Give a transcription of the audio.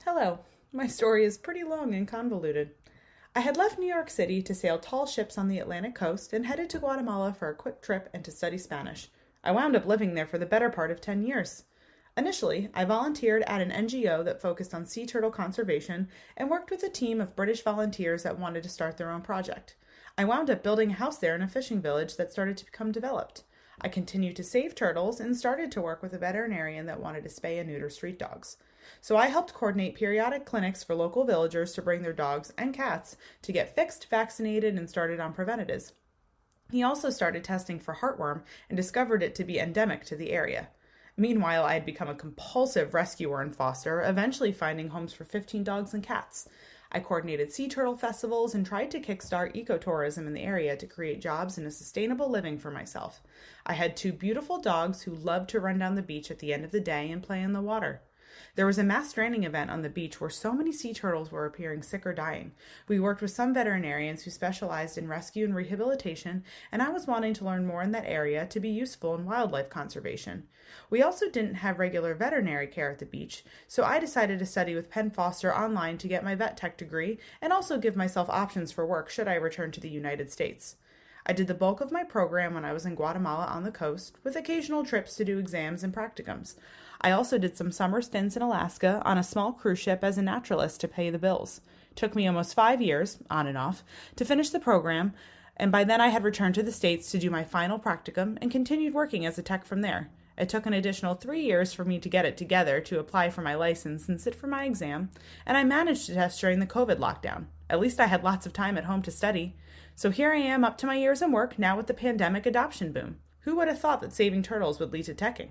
Hello. My story is pretty long and convoluted. I had left New York City to sail tall ships on the Atlantic coast and headed to Guatemala for a quick trip and to study Spanish. I wound up living there for the better part of 10 years. Initially, I volunteered at an NGO that focused on sea turtle conservation and worked with a team of British volunteers that wanted to start their own project. I wound up building a house there in a fishing village that started to become developed. I continued to save turtles and started to work with a veterinarian that wanted to spay and neuter street dogs. So I helped coordinate periodic clinics for local villagers to bring their dogs and cats to get fixed, vaccinated, and started on preventatives. He also started testing for heartworm and discovered it to be endemic to the area. Meanwhile, I had become a compulsive rescuer and foster, eventually finding homes for 15 dogs and cats. I coordinated sea turtle festivals and tried to kickstart ecotourism in the area to create jobs and a sustainable living for myself. I had two beautiful dogs who loved to run down the beach at the end of the day and play in the water. There was a mass stranding event on the beach where so many sea turtles were appearing sick or dying. We worked with some veterinarians who specialized in rescue and rehabilitation, and I was wanting to learn more in that area to be useful in wildlife conservation. We also didn't have regular veterinary care at the beach, so I decided to study with Penn Foster online to get my vet tech degree and also give myself options for work should I return to the United States. I did the bulk of my program when I was in Guatemala on the coast, with occasional trips to do exams and practicums. I also did some summer stints in Alaska on a small cruise ship as a naturalist to pay the bills. It took me almost 5 years, on and off, to finish the program, and by then I had returned to the States to do my final practicum and continued working as a tech from there. It took an additional 3 years for me to get it together to apply for my license and sit for my exam, and I managed to test during the COVID lockdown. At least I had lots of time at home to study. So here I am up to my ears in work, now with the pandemic adoption boom. Who would have thought that saving turtles would lead to teching?